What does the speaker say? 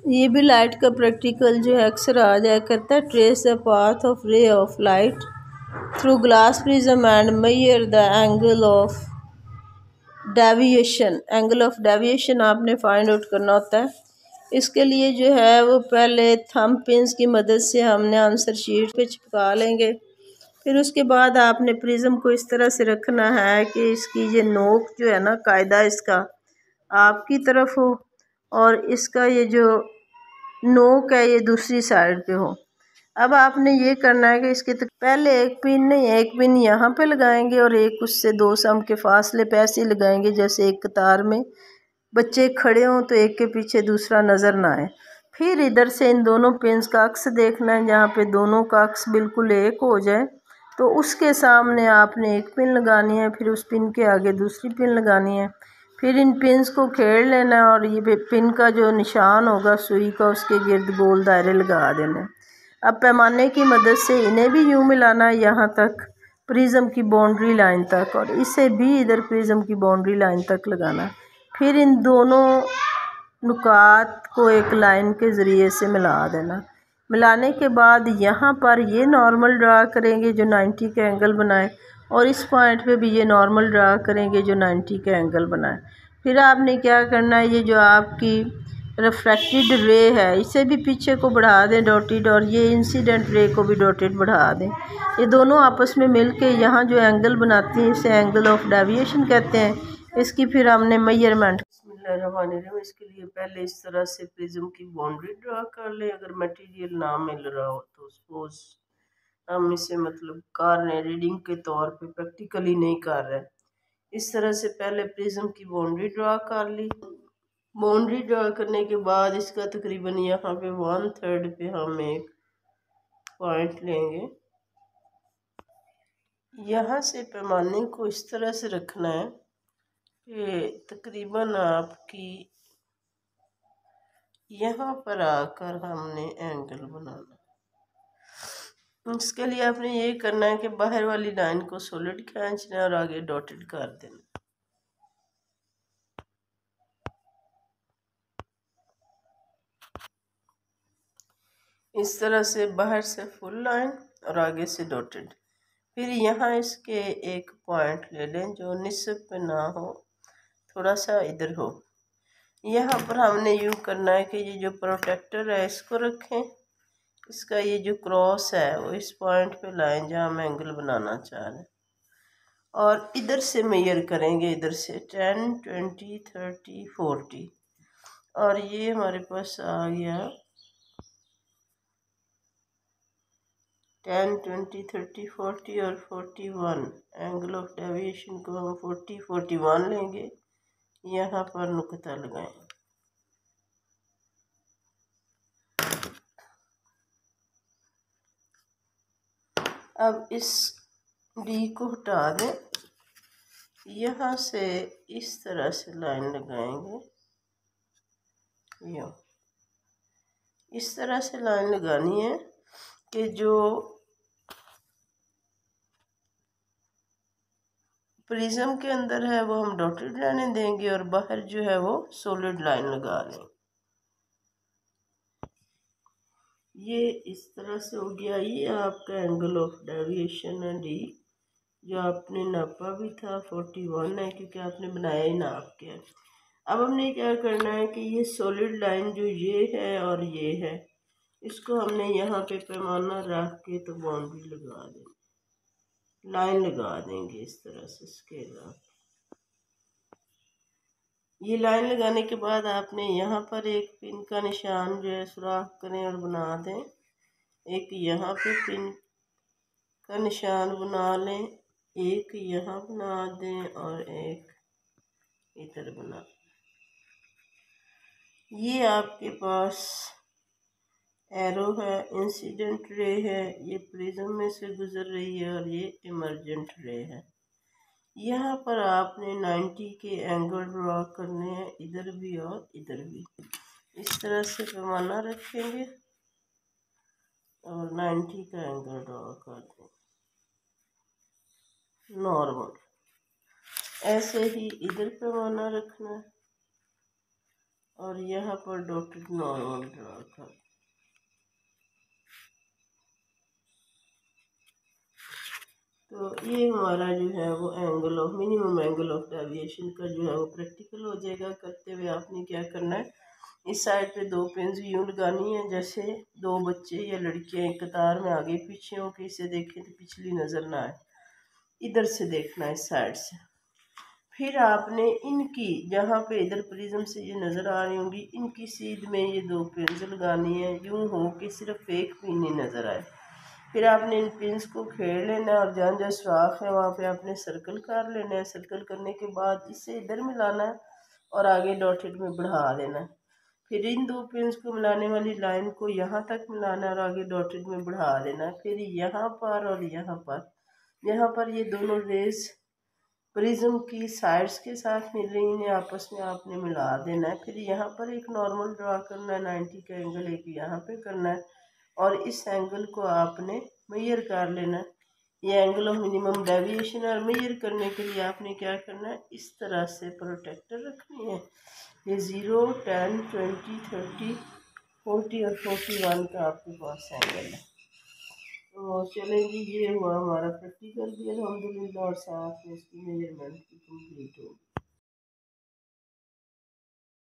ये भी लाइट का प्रैक्टिकल जो है अक्सर आ जाया करता है। Trace the path of ray of light through glass prism and measure the angle of deviation. Angle of deviation आपने फाइंड आउट करना होता है। इसके लिए जो है वो पहले थंब पिन्स की मदद से हमने आंसर शीट पे चिपका लेंगे। फिर उसके बाद आपने प्रिज्म को इस तरह से रखना है कि इसकी ये नोक जो है ना, कायदा इसका आपकी तरफ हो और इसका ये जो नोक है ये दूसरी साइड पे हो। अब आपने ये करना है कि इसके तो पहले एक पिन नहीं, एक पिन यहाँ पे लगाएंगे और एक उससे 2 सम के फासले पे ऐसे लगाएंगे जैसे एक कतार में बच्चे खड़े हों तो एक के पीछे दूसरा नज़र ना आए। फिर इधर से इन दोनों पिन्स का अक्स देखना है, जहाँ पे दोनों का अक्स बिल्कुल एक हो जाए तो उसके सामने आपने एक पिन लगानी है, फिर उस पिन के आगे दूसरी पिन लगानी है। फिर इन पिन्स को खेड़ लेना है और ये पिन का जो निशान होगा सुई का उसके गिर्द गोल दायरे लगा देना है। अब पैमाने की मदद से इन्हें भी यूँ मिलाना है यहाँ तक प्रिज्म की बाउंड्री लाइन तक, और इसे भी इधर प्रिज्म की बाउंड्री लाइन तक लगाना है। फिर इन दोनों नुकात को एक लाइन के ज़रिए से मिला देना। मिलाने के बाद यहाँ पर ये नॉर्मल ड्रा करेंगे जो 90 का एंगल बनाए, और इस पॉइंट पे भी ये नॉर्मल ड्रा करेंगे जो 90 का एंगल बनाए। फिर आपने क्या करना है, ये जो आपकी रिफ्रैक्टेड रे है इसे भी पीछे को बढ़ा दें डॉटेड, और ये इंसिडेंट रे को भी डॉटेड बढ़ा दें। ये दोनों आपस में मिल के यहाँ जो एंगल बनाती हैं इसे एंगल ऑफ डेविएशन कहते हैं। इसकी फिर हमने मेजरमेंट इसके लिए पहले इस तरह से प्रिज्म की बाउंड्री ड्रा कर लें। अगर मटेरियल ना मिल रहा हो तो सपोज हम इसे मतलब कर रहे हैं रीडिंग के तौर पे, प्रैक्टिकली नहीं कर रहे। इस तरह से पहले प्रिज्म की बाउंड्री ड्रा कर ली। बाउंड्री ड्रा करने के बाद इसका तकरीबन यहाँ पे 1/3 पे हम एक पॉइंट लेंगे। यहाँ से पैमाने को इस तरह से रखना है कि तकरीबन आपकी यहाँ पर आकर हमने एंगल बनाना। इसके लिए आपने ये करना है कि बाहर वाली लाइन को सॉलिड खींचना है और आगे डॉटेड कर देना। इस तरह से बाहर से फुल लाइन और आगे से डॉटेड। फिर यहाँ इसके एक पॉइंट ले लें जो निस्फ पे ना हो, थोड़ा सा इधर हो। यहाँ पर हमने यूँ करना है कि ये जो प्रोटेक्टर है इसको रखें, इसका ये जो क्रॉस है वो इस पॉइंट पे लाएं जहाँ हम एंगल बनाना चाह रहे हैं, और इधर से मेजर करेंगे, इधर से 10, 20, 30, 40, और ये हमारे पास आ गया 10, 20, 30, 40 और 41। एंगल ऑफ डेविएशन को हम 40, 41 लेंगे। यहाँ पर नुक्ता लगाएं। अब इस डी को हटा दें, यहाँ से इस तरह से लाइन लगाएंगे। यूँ इस तरह से लाइन लगानी है कि जो प्रिज्म के अंदर है वो हम डॉटेड रहने देंगे और बाहर जो है वो सॉलिड लाइन लगा लें। ये इस तरह से हो गया। ये आपका एंगल ऑफ डेविएशन है डी, जो आपने नापा भी था 41 है क्योंकि आपने बनाया ही नाप के। अब हमने क्या करना है कि ये सॉलिड लाइन जो ये है और ये है, इसको हमने यहाँ पे पैमाना रख के तो बाउंड्री लगा देंगे, लाइन लगा देंगे इस तरह से स्केल। ये लाइन लगाने के बाद आपने यहाँ पर एक पिन का निशान जो है सुराख करें और बना दें। एक यहाँ पे पिन का निशान बना लें, एक यहाँ बना दें और एक इधर बना। ये आपके पास एरो है, इंसिडेंट रे है, ये प्रिज्म में से गुजर रही है और ये इमर्जेंट रे है। यहाँ पर आपने 90 के एंगल ड्रॉ करने हैं, इधर भी और इधर भी। इस तरह से पैमाना रखेंगे और 90 का एंगल ड्रॉ कर दें नॉर्मल। ऐसे ही इधर पैमाना रखना है और यहाँ पर डॉटेड नॉर्मल ड्रा कर। तो ये हमारा जो है वो angle of minimum angle of deviation का जो है वो प्रैक्टिकल हो जाएगा। करते हुए आपने क्या करना है, इस साइड पे 2 पिन्स यूं लगानी है जैसे 2 बच्चे या लड़कियां एक कतार में आगे पीछे हो के इसे देखें तो पिछली नज़र ना आए, इधर से देखना है इस साइड से। फिर आपने इनकी जहाँ पे इधर प्रिज्म से ये नज़र आ रही होंगी, इनकी सीध में ये 2 पिन्स लगानी है यूं हो कि सिर्फ एक पिन ही नज़र आए। फिर आपने इन पिन्स को खेल लेना है और जहाँ जहाँ सुराख है वहाँ पे आपने सर्कल कर लेना है। सर्कल करने के बाद इसे इधर मिलाना है और आगे डॉटेड में बढ़ा देना है। फिर इन 2 पिन्स को मिलाने वाली लाइन को यहाँ तक मिलाना है और आगे डॉटेड में बढ़ा देना है। फिर यहाँ पर और यहाँ पर ये दोनों रेज प्रिज्म की साइड्स के साथ मिल रही, इन्हें आपस में आपने मिला देना है। फिर यहाँ पर एक नॉर्मल ड्रा करना है, 90 का एंगल एक यहाँ पे करना है और इस एंगल को आपने मेजर कर लेना है। ये एंगल ऑफ मिनिमम डेविएशन और मेजर करने के लिए आपने क्या करना है, इस तरह से प्रोटेक्टर रखनी है। ये 0, 10, 20, 30, 40 और 41 का आपके पास एंगल है। तो चलेंगे, ये हुआ हमारा प्रैक्टिकल भी अल्हम्दुलिल्लाह और साथ में इसकी मेजरमेंट भी कंप्लीट हो।